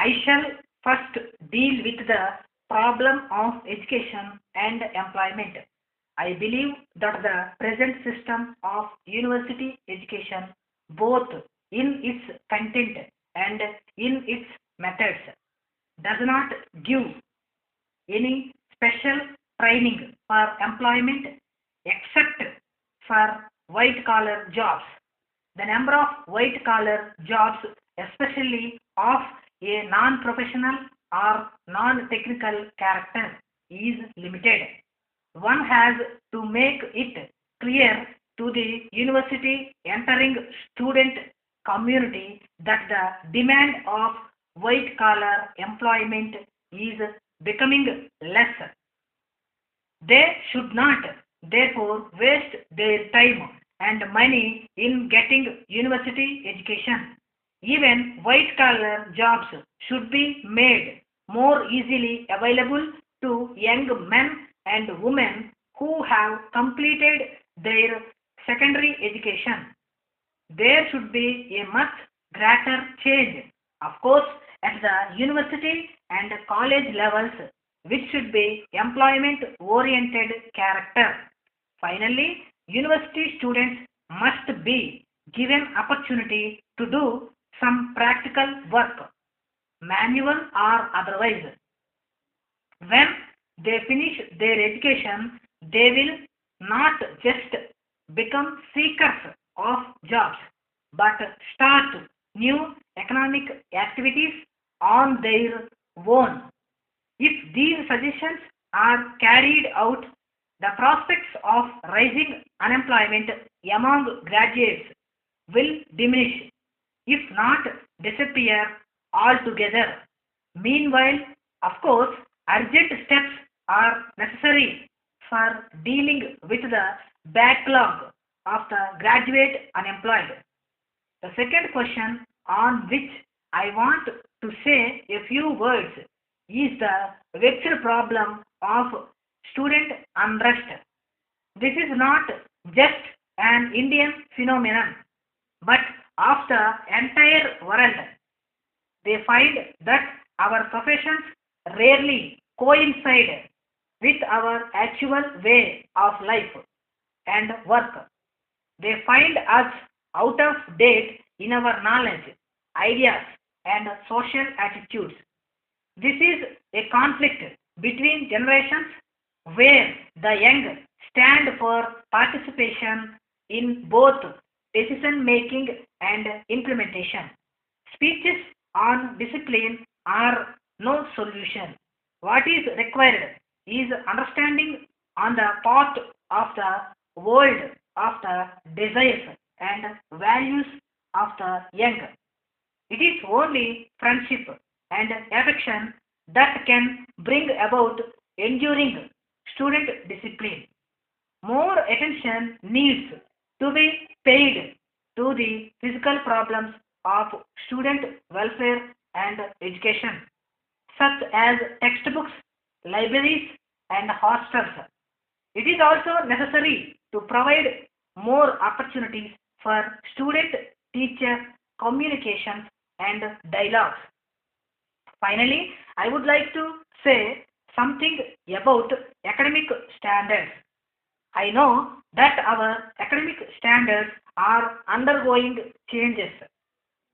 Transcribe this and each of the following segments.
I shall first deal with the problem of education and employment. I believe that the present system of university education, both in its content and in its methods, does not give any special training for employment except for white collar jobs. The number of white collar jobs, especially of a non professional or non technical character, is limited. One has to make it clear to the university entering student community that the demand of white collar employment is becoming less. They should not, therefore, waste their time and money in getting university education. Even white collar jobs should be made more easily available to young men and women who have completed their secondary education. There should be a much greater change, of course, at the university and college levels, which should be employment oriented character. Finally, university students must be given opportunity to do some practical work, manual or otherwise. When they finish their education, they will not just become seekers of jobs, but start new economic activities on their own. If these suggestions are carried out, the prospects of rising unemployment among graduates will diminish, if not disappear altogether. Meanwhile, of course, urgent steps are necessary for dealing with the backlog of the graduate unemployed. The second question on which I want to say a few words is the vexed problem of student unrest. This is not just an Indian phenomenon, but of the entire world. They find that our professions rarely coincide with our actual way of life and work. They find us out of date in our knowledge, ideas, and social attitudes. This is a conflict between generations where the young stand for participation in both decision making and implementation. Speeches on discipline are no solution. What is required is understanding on the part of the world of the desires and values of the young. It is only friendship and affection that can bring about enduring student discipline. More attention needs to be paid to the physical problems of student welfare and education, such as textbooks, libraries, and hostels. It is also necessary to provide more opportunities for student teacher communications and dialogues. Finally, I would like to say something about academic standards. I know that our academic standards are undergoing changes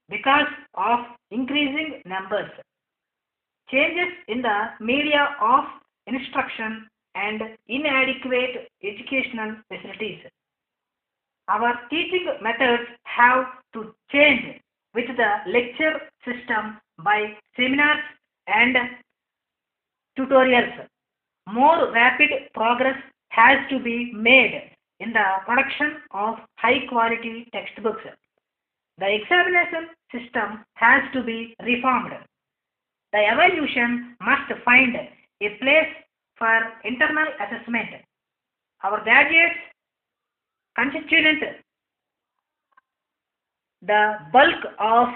because of increasing numbers, changes in the media of instruction, and inadequate educational facilities. Our teaching methods have to change with the lecture system by seminars and tutorials. More rapid progress has to be made in the production of high quality textbooks. The examination system has to be reformed. The evaluation must find a place for internal assessment. Our graduates constitute the bulk of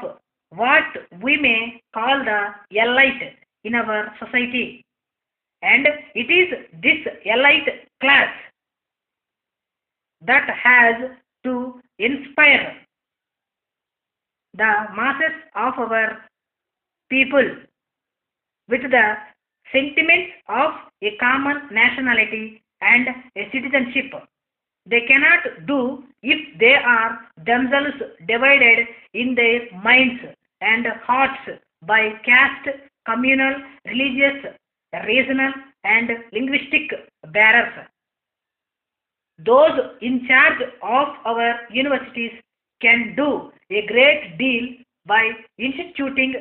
what we may call the elite in our society. And it is this elite class that has to inspire the masses of our people with the sentiments of a common nationality and a citizenship. They cannot do if they are themselves divided in their minds and hearts by caste, communal, religious, regional, and linguistic barriers. Those in charge of our universities can do a great deal by instituting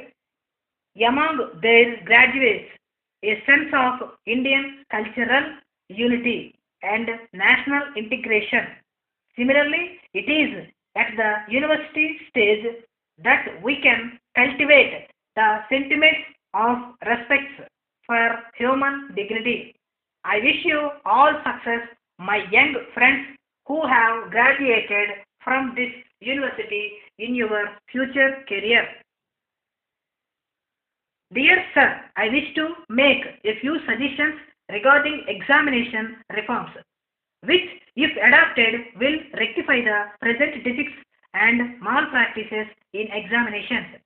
among their graduates a sense of Indian cultural unity and national integration. Similarly, it is at the university stage that we can cultivate the sentiments of respect for human dignity. I wish you all success, my young friends who have graduated from this university in your future career. Dear Sir, I wish to make a few suggestions regarding examination reforms, which, if adopted, will rectify the present defects and malpractices in examinations.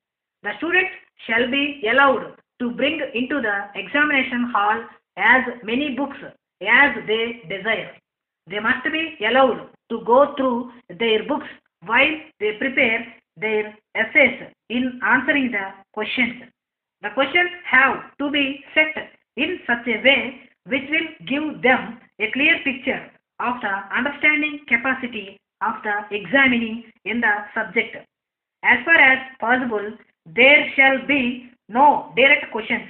The students shall be allowed to bring into the examination hall as many books as they desire. They must be allowed to go through their books while they prepare their essays in answering the questions. The questions have to be set in such a way which will give them a clear picture of the understanding capacity of the examining in the subject. As far as possible, there shall be no direct questions.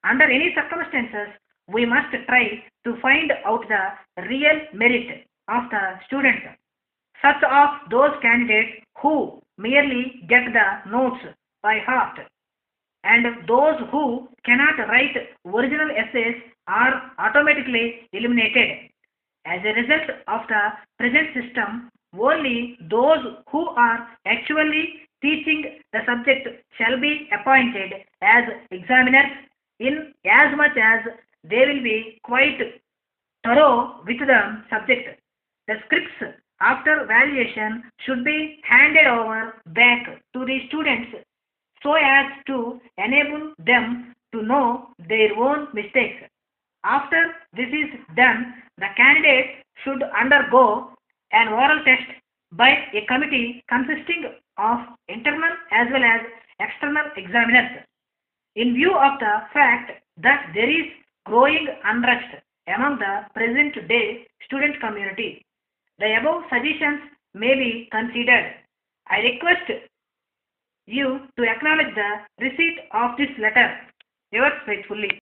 Under any circumstances, we must try to find out the real merit of the student, such of those candidates who merely get the notes by heart, and those who cannot write original essays are automatically eliminated. As a result of the present system, only those who are actually teaching the subject shall be appointed as examiners, in as much as they will be quite thorough with the subject. The scripts after valuation should be handed over back to the students so as to enable them to know their own mistakes. After this is done, the candidate should undergo an oral test by a committee consisting of internal as well as external examiners. In view of the fact that there is growing unrest among the present day student community, the above suggestions may be considered. I request you to acknowledge the receipt of this letter. Yours faithfully.